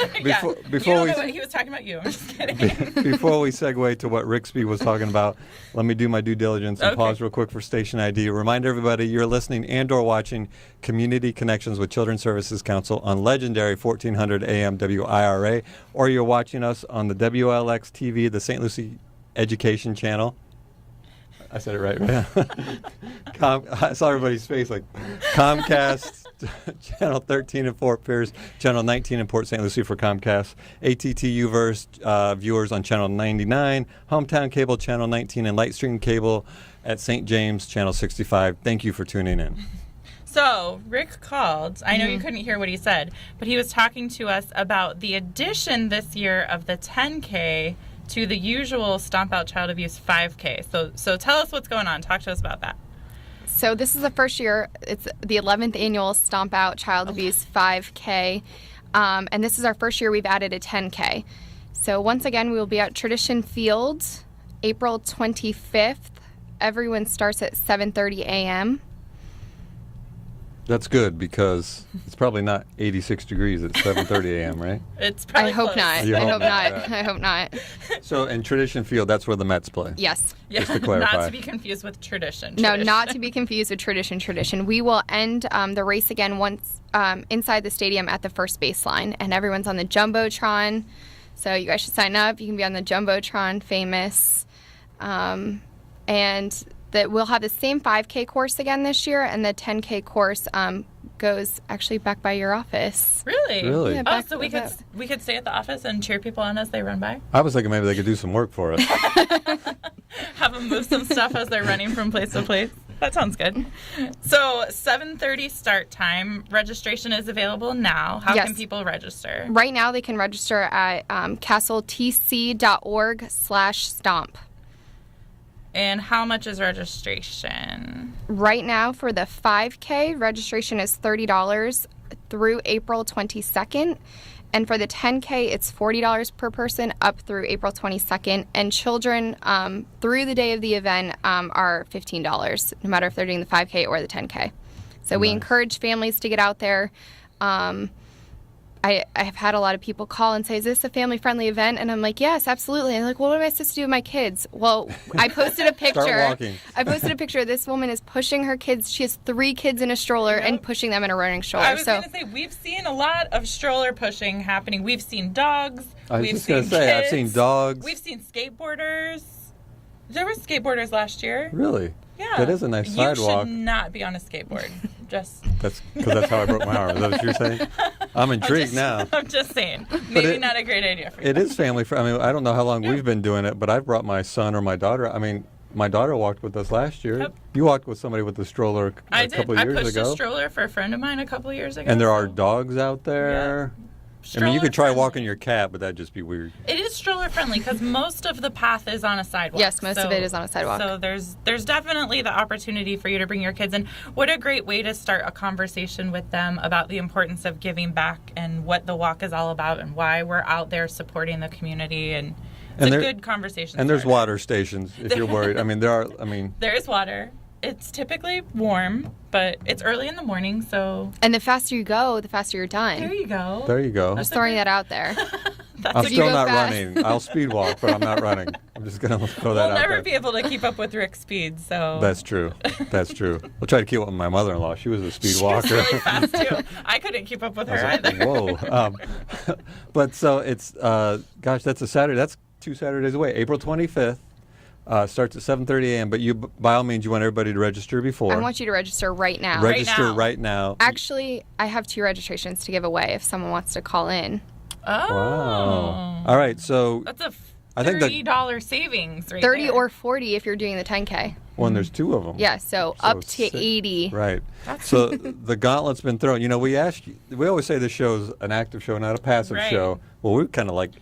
Before you don't we know what he was talking about you. I'm just kidding. before we segue to what Rixby was talking about, let me do my due diligence and Okay. pause real quick for station ID. Remind everybody you're listening and/or watching Community Connections with Children's Services Council on legendary 1400 AM WIRA, or you're watching us on the WLX TV, the St. Lucie Education Channel. I said it right, right? I saw everybody's face like Comcast, Channel 13 in Fort Pierce, Channel 19 in Port St. Lucie for Comcast, ATTU-verse viewers on Channel 99, Hometown Cable Channel 19, and Lightstream Cable at St. James, Channel 65. Thank you for tuning in. So, Rick called. I know you couldn't hear what he said, but he was talking to us about the addition this year of the 10K to the usual Stomp Out Child Abuse 5K. So tell us what's going on. Talk to us about that. so this is the first year. It's the 11th annual Stomp Out Child Abuse 5K, and this is our first year we've added a 10K. So once again, we will be at Tradition Field, April 25th. Everyone starts at 7:30 a.m. That's good because it's probably not 86 degrees at 7:30 a.m., right? It's probably I hope close. not. You I hope hope not, not. right. I hope not. So in Tradition Field, that's where the Mets play. Yes. Yeah, Just to clarify. not to be confused with tradition. No, not to be confused with tradition. We will end the race again once inside the stadium at the first baseline, and everyone's on the Jumbotron. So you guys should sign up. You can be on the Jumbotron, famous. And that we'll have the same 5K course again this year, and the 10K course goes actually back by your office. Really? Really? Yeah, Oh, back so we by could stay at the office and cheer people on as they run by? I was thinking maybe they could do some work for us. Have them move some stuff as they're running from place to place? That sounds good. So 7:30 start time. Registration is available now. How Yes. can people register? Right now, they can register at castletc.org/stomp. And how much is registration? Right now, for the 5K, registration is $30 through April 22nd. And for the 10K, it's $40 per person up through April 22nd. And children through the day of the event are $15, no matter if they're doing the 5K or the 10K. So we encourage families to get out there. I've had a lot of people call and say, is this a family-friendly event? And I'm like, yes, absolutely. And they're like, well, what am I supposed to do with my kids? Well, I posted a picture. Start walking. I posted a picture. This woman is pushing her kids. She has 3 kids in a stroller and pushing them in a running stroller. I was going to say, we've seen a lot of stroller pushing happening. We've seen dogs. I was We've just going to seen say, I've kids. seen dogs. We've seen skateboarders. There were skateboarders last year. Really? Yeah. That is a nice sidewalk. You should not be on a skateboard. Just That's because that's how I broke my arm. Is that what you're saying? I'm intrigued now. I'm just saying. Maybe it- not a great idea for you. It is family friendly. I mean, I don't know how long we've been doing it, but I've brought my son or my daughter. I mean, my daughter walked with us last year. Yep. You walked with somebody with a stroller I a did. couple I years pushed ago. a stroller for a friend of mine a couple years ago. And there are so- dogs out there. I mean, you could try walking your cat, but that'd just be weird. It is stroller friendly because most of the path is on a sidewalk. Yes, most of it is on a sidewalk. So there's definitely the opportunity for you to bring your kids in. What a great way to start a conversation with them about the importance of giving back and what the walk is all about and why we're out there supporting the community. And it's And a there- good conversation. And there's starter. water stations if you're worried. I mean, there are. I mean, There is water. It's typically warm, but it's early in the morning, so And the faster you go, the faster you're done. there you go. there you go. Just throwing that out there. I'm If you still go not fast. running. I'll speed walk, but I'm not running. I'm just gonna throw that We'll out never there. be able to keep up with Rick's speed, so That's true. That's true. We'll try to keep up with my mother-in-law. She was a speed She walker. was really fast too. I couldn't keep up with her I was like, either. whoa. But so it's, gosh, that's a Saturday. That's 2 Saturdays away. April 25th. Starts at 7:30 a.m. But you, by all means, you want everybody to register before. I want you to register right now. Register now. right now. Actually, I have 2 registrations to give away if someone wants to call in. Oh. Wow. All right. So, That's a I think that- $30 savings right 30 there. or 40 if you're doing the 10K. when there's 2 of them. Yeah, so up to six. 80. Right. So the gauntlet's been thrown. You know, we always say this show's an active show, not a passive Right. show. Well, we kind of like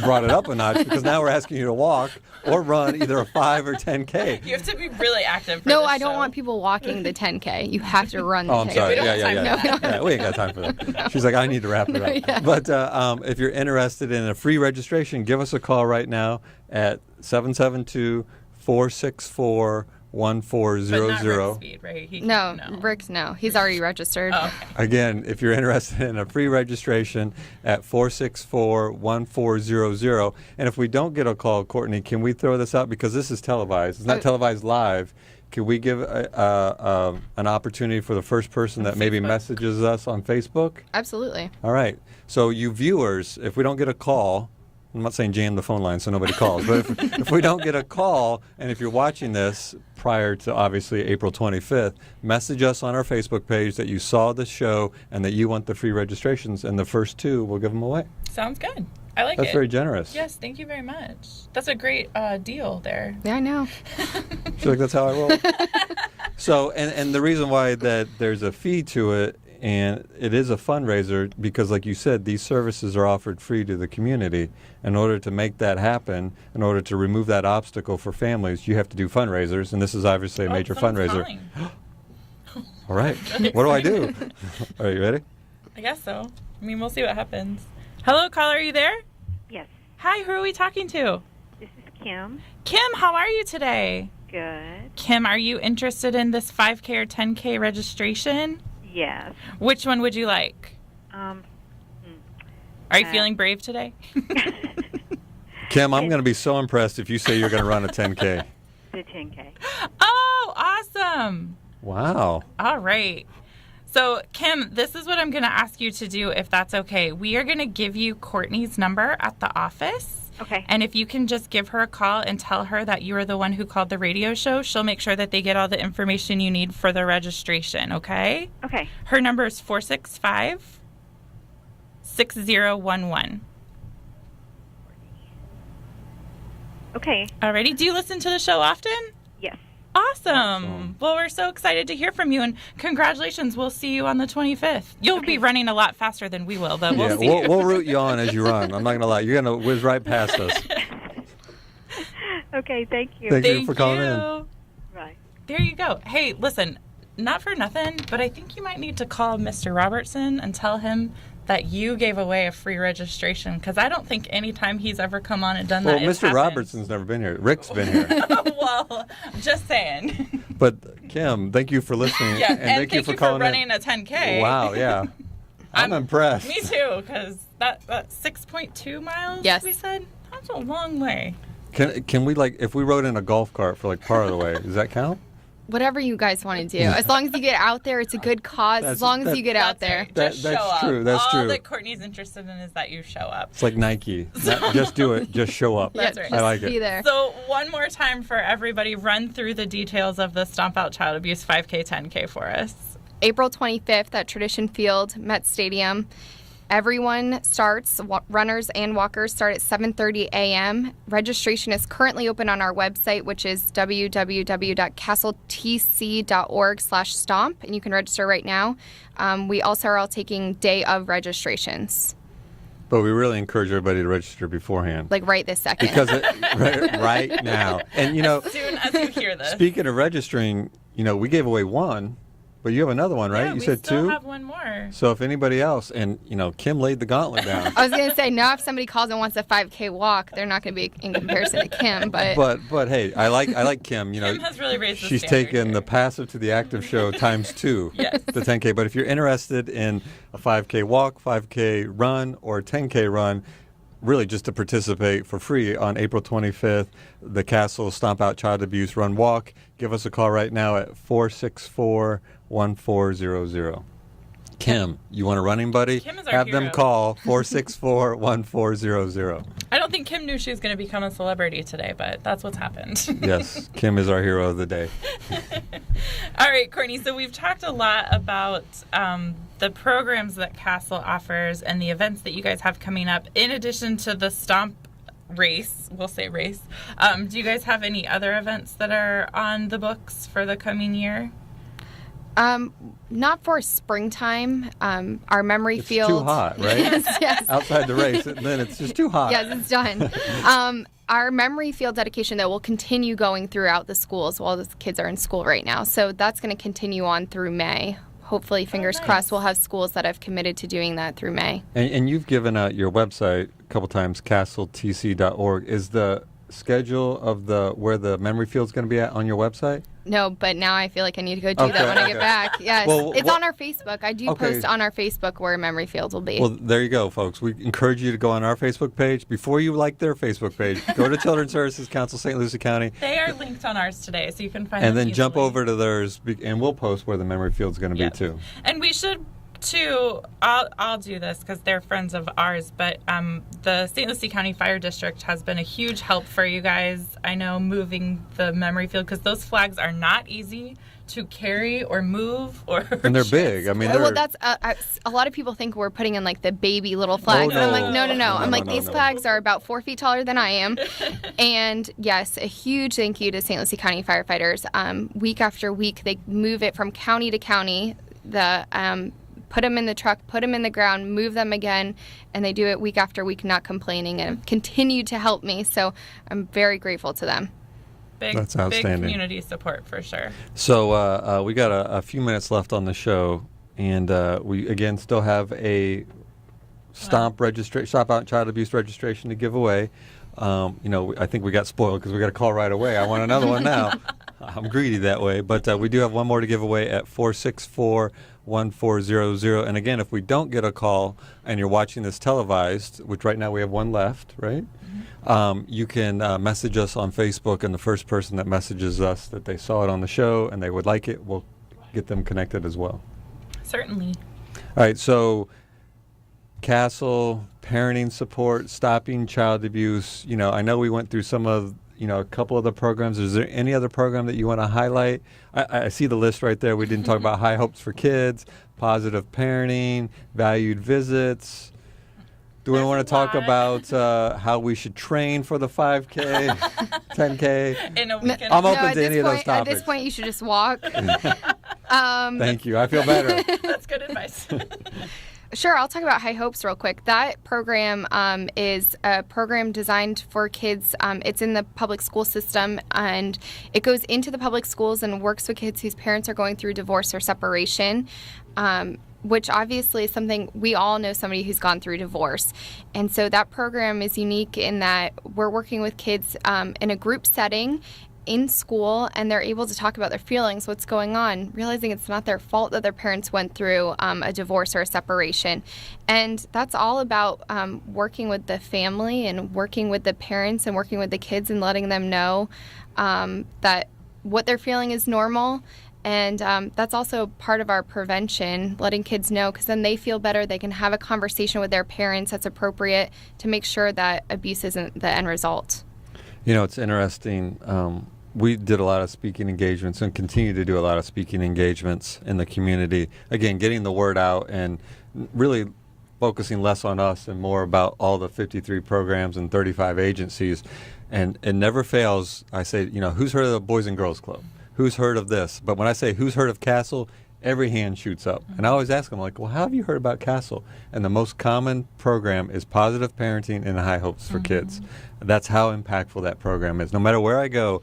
brought it up a notch because now we're asking you to walk or run either a 5 or 10K. You have to be really active for No, this I don't show. want people walking the 10K. You have to run the Oh, I'm 10K. sorry. We don't Yeah, have yeah, time yeah. Yeah, we ain't got time for that. She's like, I need to wrap it up. yeah. But if you're interested in a free registration, give us a call right now at 772-464-1400. But not Rick Speed, right? No, Rick's no. He's already registered. Oh, okay. Again, if you're interested in a free registration at 464-1400. And if we don't get a call, Courtney, can we throw this out? Because this is televised. It's not televised live. Can we give an opportunity for the first person that maybe Facebook. messages us on Facebook? Absolutely. All right. So you viewers, if we don't get a call, I'm not saying jam the phone line so nobody calls, but if we don't get a call, and if you're watching this prior to obviously April 25th, message us on our Facebook page that you saw the show and that you want the free registrations, and the first 2, we'll give them away. Sounds good. I like That's it. very generous. Yes, thank you very much. That's a great deal there. Yeah, I know. Feel like that's how I roll. So, and the reason why that there's a fee to it, and it is a fundraiser, because like you said, these services are offered free to the community. In order to make that happen, in order to remove that obstacle for families, you have to do fundraisers, and this is obviously a major someone's fundraiser. calling. All right, what do I do? Are you ready? I guess so. I mean, we'll see what happens. Hello, caller, are you there? Yes, Hi, who are we talking to? this is Kim. Kim, how are you today? Good. Kim, are you interested in this 5K or 10K registration? Yes. Which one would you like? Um, Are you feeling brave today? Kim, I'm going to be so impressed if you say you're going to run a 10K. the 10K. Oh, awesome. Wow. All right. So, Kim, this is what I'm going to ask you to do, if that's okay. We are going to give you Courtney's number at the office. Okay. And if you can just give her a call and tell her that you are the one who called the radio show, she'll make sure that they get all the information you need for the registration, okay? Okay. Her number is 465-6011. Okay. Alrighty. Do you listen to the show often? Yes. Awesome. Well, we're so excited to hear from you, and congratulations. We'll see you on the 25th. You'll be running a lot faster than we will, but we'll see. We'll root you on as you run. I'm not going to lie. You're going to whiz right past us. Okay, thank you. Thank you for calling in. Right. There you go. Hey, listen, not for nothing, but I think you might need to call Mr. Robertson and tell him that you gave away a free registration, because I don't think any time he's ever come on and done Well, that. it's Mr. happened. Robertson's never been here. Rick's been here. Well, just saying. But Kim, thank you for listening. Yeah, and thank you for calling running in. a 10K. Wow, yeah. I'm impressed. Me too, because that 6.2 miles, Yes. we said, that's a long way. Can we, like, if we rode in a golf cart for like part of the way, does that count? Whatever you guys want to do. As long as you get out there, it's a good cause. As long as you get out there. Right. That- Just that's show up. true, that's All true. that Courtney's interested in is that you show up. It's like Nike. Just do it. Just show up. That's Yep, right. just I like be it. there. So one more time for everybody, run through the details of the Stomp Out Child Abuse 5K, 10K for us. April 25th at Tradition Field, Met Stadium. Everyone starts, runners and walkers start at 7:30 a.m. Registration is currently open on our website, which is www.castletc.org/stomp, and you can register right now. We also are all taking day of registrations, But we really encourage everybody to register beforehand. like right this second. Because right now. And, you know, As soon as you hear this. speaking of registering, you know, we gave away one, but you have another one, right? Yeah, You we said still 2? have one more. So if anybody else, and, you know, Kim laid the gauntlet down. I was going to say, now if somebody calls and wants a 5K walk, they're not going to be in comparison to Kim, but But hey, I like Kim. You know, Kim has really raised the she's standard taken here. the passive to the active show times 2. Yes. The 10K. But if you're interested in a 5K walk, 5K run, or a 10K run, really just to participate for free on April 25th, the Castle Stomp Out Child Abuse Run Walk, give us a call right now at 464-1400. Kim, you want a running buddy? Kim is our Have hero. them call 464-1400. I don't think Kim knew she was going to become a celebrity today, but that's what's happened. Yes, Kim is our hero of the day. All right, Courtney, so we've talked a lot about the programs that Castle offers and the events that you guys have coming up, in addition to the Stomp race. We'll say race. Do you guys have any other events that are on the books for the coming year? Not for springtime. Our memory It's field. too hot, right? Yes. Outside the race, and then it's just too hot. Yes, it's done. Our memory field dedication, though, will continue going throughout the schools while the kids are in school right now. So that's going to continue on through May. Hopefully, fingers nice. crossed, we'll have schools that have committed to doing that through May. And you've given out your website a couple times, castletc.org. Is the schedule of where the memory field's going to be at on your website? No, but now I feel like I need to go do that when I get back. Yes, Well, it's on our Facebook. I do Okay. post on our Facebook where memory fields will be. Well, there you go, folks. We encourage you to go on our Facebook page. Before you like their Facebook page, go to Children's Services Council, St. Lucie County, They are linked on ours today, so you can find and them then jump easily. over to theirs, and we'll post where the memory field's going to Yep. be, too. And we should, too, I'll do this because they're friends of ours, but the St. Lucie County Fire District has been a huge help for you guys. I know moving the memory field, because those flags are not easy to carry or move. And they're big. I mean, Well, that's a lot of people think we're putting in like the baby little flags, and I'm like, no. I'm like, these flags are about 4 feet taller than I am. And yes, a huge thank you to St. Lucie County firefighters. Week after week, they move it from county to county. Put them in the truck, put them in the ground, move them again, and they do it week after week, not complaining, and continue to help me. So I'm very grateful to them. That's Big outstanding. community support for sure. So we got a few minutes left on the show, and we, again, still have a Stomp Out Child Abuse registration to give away. I think we got spoiled because we got a call right away. I want another one now. I'm greedy that way. But we do have one more to give away at 464-1400. And again, if we don't get a call and you're watching this televised, which right now we have one left, right? You can message us on Facebook, and the first person that messages us that they saw it on the show and they would like it, we'll get them connected as well. Certainly. All right, so Castle, parenting support, stopping child abuse. I know we went through some of, a couple of the programs. Is there any other program that you want to highlight? I see the list right there. We didn't talk about High Hopes for Kids, positive parenting, valued visits. Do we There's want a to talk lot. about how we should train for the 5K, 10K? In a weekend. I'm open at to this any of those point, At this topics. point, you should just walk. Thank you. I feel better. That's good advice. Sure, I'll talk about High Hopes real quick. That program is a program designed for kids. It's in the public school system, and it goes into the public schools and works with kids whose parents are going through divorce or separation, which obviously is something we all know somebody who's gone through divorce. And so that program is unique in that we're working with kids in a group setting in school, and they're able to talk about their feelings, what's going on, realizing it's not their fault that their parents went through a divorce or a separation. And that's all about working with the family and working with the parents and working with the kids and letting them know that what they're feeling is normal. And that's also part of our prevention, letting kids know, because then they feel better. They can have a conversation with their parents that's appropriate to make sure that abuse isn't the end result. It's interesting. We did a lot of speaking engagements and continue to do a lot of speaking engagements in the community. Again, getting the word out and really focusing less on us and more about all the 53 programs and 35 agencies. And it never fails. I say, who's heard of the Boys and Girls Club? Who's heard of this? But when I say who's heard of Castle, every hand shoots up. And I always ask them, well, how have you heard about Castle? And the most common program is positive parenting and High Hopes for Kids. That's how impactful that program is. No matter where I go,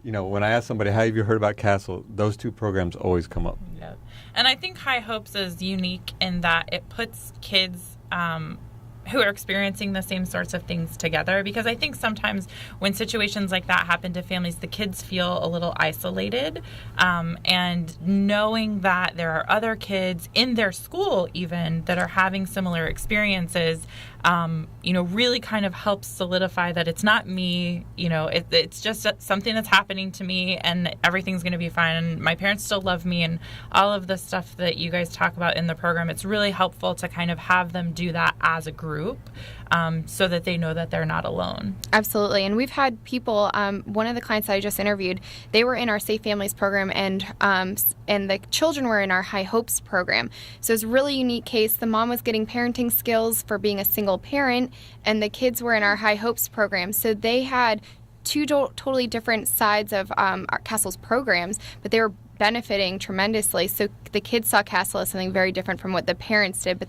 when I ask somebody, how have you heard about Castle, those two programs always come up. Yeah. And I think High Hopes is unique in that it puts kids who are experiencing the same sorts of things together, because I think sometimes when situations like that happen to families, the kids feel a little isolated, and knowing that there are other kids in their school even that are having similar experiences, really kind of helps solidify that it's not me, it's just something that's happening to me and everything's going to be fine and my parents still love me, and all of the stuff that you guys talk about in the program. It's really helpful to kind of have them do that as a group, so that they know that they're not alone. Absolutely. And we've had people, one of the clients that I just interviewed, they were in our Safe Families program, and the children were in our High Hopes program. So it's a really unique case. The mom was getting parenting skills for being a single parent, and the kids were in our High Hopes program. So they had two totally different sides of our Castle's programs, but they were benefiting tremendously. So the kids saw Castle as something very different from what the parents did, but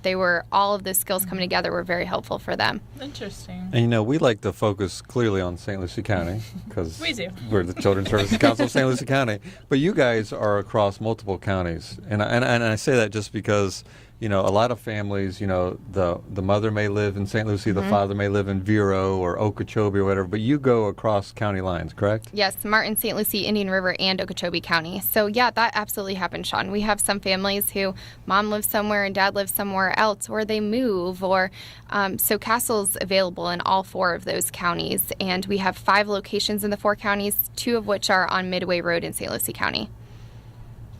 all of those skills coming together were very helpful for them. Interesting. And we like to focus clearly on St. Lucie County because We do. we're the Children's Services Council of St. Lucie County. But you guys are across multiple counties, and I say that just because a lot of families, the mother may live in St. Lucie, the father may live in Vero or Okeechobee or whatever, but you go across county lines, correct? Yes, Martin, St. Lucie, Indian River, and Okeechobee County. So yeah, that absolutely happens, Sean. We have some families who mom lives somewhere and dad lives somewhere else, or they move, or so Castle's available in all 4 of those counties, and we have 5 locations in the 4 counties, 2 of which are on Midway Road in St. Lucie County.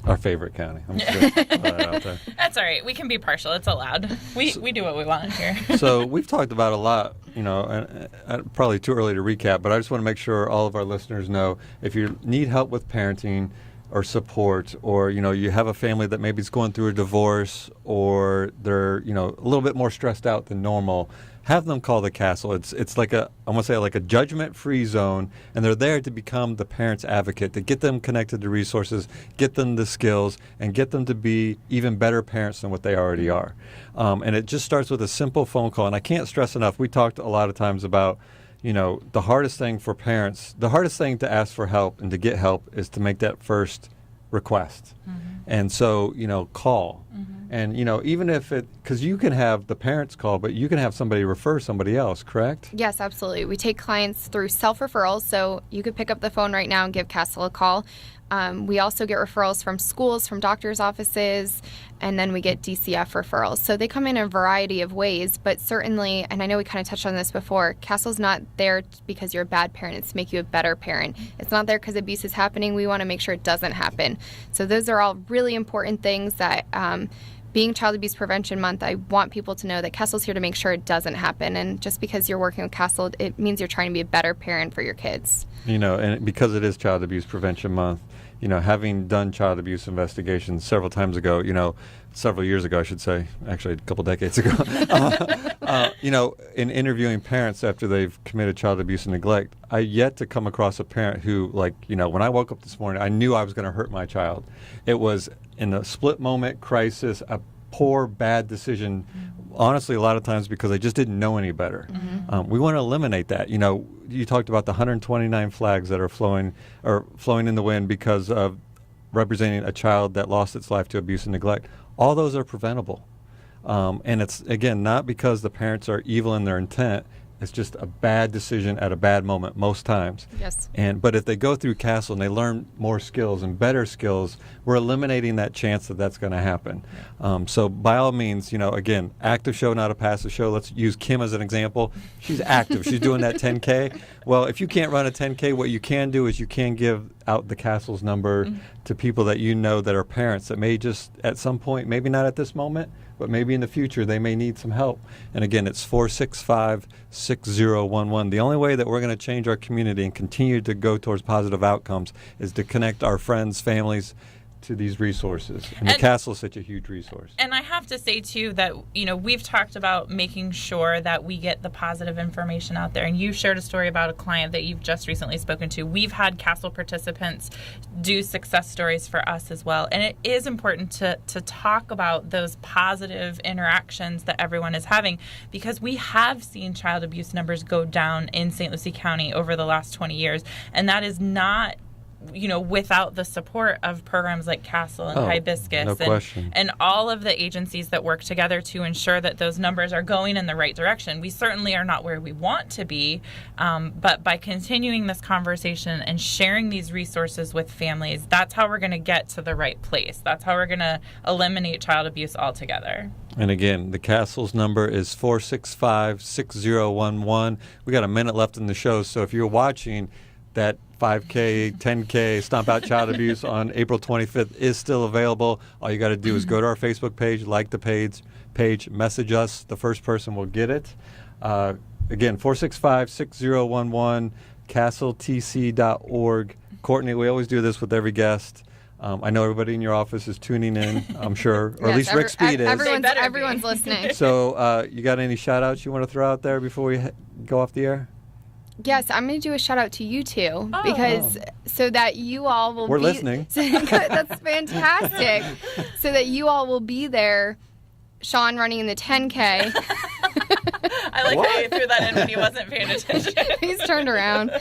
Our favorite county. I'm just going to throw that out there. That's all right. We can be partial. It's allowed. We do what we want here. So we've talked about a lot, and probably too early to recap, but I just want to make sure all of our listeners know if you need help with parenting or support, or, you have a family that maybe is going through a divorce, or they're, a little bit more stressed out than normal, have them call the Castle. It's like I want to say like a judgment-free zone, and they're there to become the parent's advocate, to get them connected to resources, get them the skills, and get them to be even better parents than what they already are. And it just starts with a simple phone call. And I can't stress enough, we talked a lot of times about, the hardest thing for parents, the hardest thing to ask for help and to get help is to make that first request. And so, call. And, even if because you can have the parents call, but you can have somebody refer somebody else, correct? Yes, absolutely. We take clients through self-referrals, so you could pick up the phone right now and give Castle a call. We also get referrals from schools, from doctors' offices, and then we get DCF referrals. So they come in a variety of ways, but certainly, and I know we kind of touched on this before, Castle's not there because you're a bad parent. It's to make you a better parent. It's not there because abuse is happening. We want to make sure it doesn't happen. So those are all really important things that being Child Abuse Prevention Month, I want people to know that Castle's here to make sure it doesn't happen. And just because you're working with Castle, it means you're trying to be a better parent for your kids. And because it is Child Abuse Prevention Month, having done child abuse investigations several times ago, several years ago, I should say, actually a couple decades ago, in interviewing parents after they've committed child abuse and neglect, I yet to come across a parent who, when I woke up this morning, I knew I was going to hurt my child. It was in a split moment crisis, a poor, bad decision, honestly, a lot of times because I just didn't know any better. We want to eliminate that. You talked about the 129 flags that are flowing in the wind because of representing a child that lost its life to abuse and neglect. All those are preventable. And it's, again, not because the parents are evil in their intent. It's just a bad decision at a bad moment most times. Yes. But if they go through Castle and they learn more skills and better skills, we're eliminating that chance that that's going to happen. So by all means, again, active show, not a passive show. Let's use Kim as an example. She's active. She's doing that 10K. Well, if you can't run a 10K, what you can do is you can give out the Castle's number to people that that are parents that may just at some point, maybe not at this moment, but maybe in the future they may need some help. And again, it's 465-6011. The only way that we're going to change our community and continue to go towards positive outcomes is to connect our friends, families to these resources. And the Castle is such a huge resource. And I have to say, too, that, we've talked about making sure that we get the positive information out there. And you shared a story about a client that you've just recently spoken to. We've had Castle participants do success stories for us as well. And it is important to talk about those positive interactions that everyone is having, because we have seen child abuse numbers go down in St. Lucie County over the last 20 years. And that is not without the support of programs like Castle and Hibiscus and all of the agencies that work together to ensure that those numbers are going in the right direction. We certainly are not where we want to be, but by continuing this conversation and sharing these resources with families, that's how we're going to get to the right place. That's how we're going to eliminate child abuse altogether. And again, the Castle's number is 465-6011. We got a minute left in the show, so if you're watching, that 5K, 10K, Stomp Out Child Abuse on April 25th is still available. All you got to do is go to our Facebook page, like the page, message us. The first person will get it. Again, 465-6011, castletc.org. Courtney, we always do this with every guest. I know everybody in your office is tuning in, I'm sure, or at least Rick Speed is. Everyone's listening. So you got any shout-outs you want to throw out there before we go off the air? Yes, I'm going to do a shout out to you two because so that you all will We're be listening. That's fantastic. So that you all will be there. Sean running in the 10K. I like how you threw that in when he wasn't paying attention. He's turned around.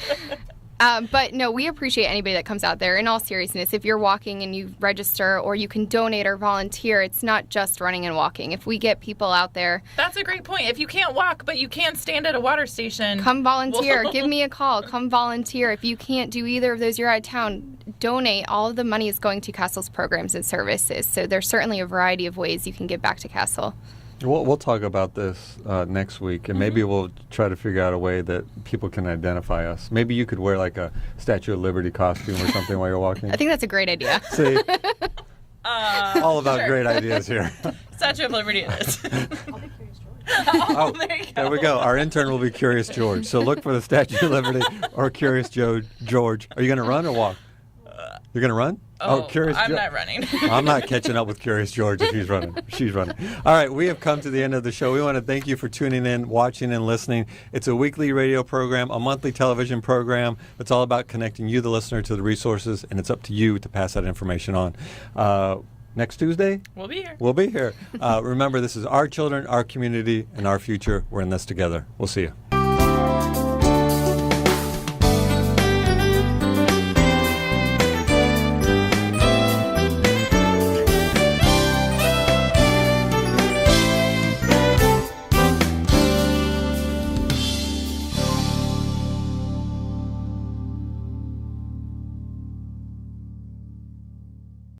But no, we appreciate anybody that comes out there. In all seriousness, if you're walking and you register or you can donate or volunteer, it's not just running and walking. If we get people out there, That's a great point. If you can't walk, but you can stand at a water station, come volunteer. Give me a call. Come volunteer. If you can't do either of those, you're out of town, donate. All of the money is going to Castle's programs and services. So there's certainly a variety of ways you can give back to Castle. We'll talk about this next week, and maybe we'll try to figure out a way that people can identify us. Maybe you could wear like a Statue of Liberty costume or something while you're walking. I think that's a great idea. See? All about great ideas here. Statue of Liberty it is. Oh, there you go. there we go. Our intern will be Curious George. So look for the Statue of Liberty or Curious George. Are you going to run or walk? You're going to run? Curious I'm George. not running. I'm not catching up with Curious George if he's running. She's running. All right, we have come to the end of the show. We want to thank you for tuning in, watching, and listening. It's a weekly radio program, a monthly television program. It's all about connecting you, the listener, to the resources, and it's up to you to pass that information on. Next Tuesday? We'll be here. We'll be here. Remember, this is our children, our community, and our future. We're in this together. We'll see you.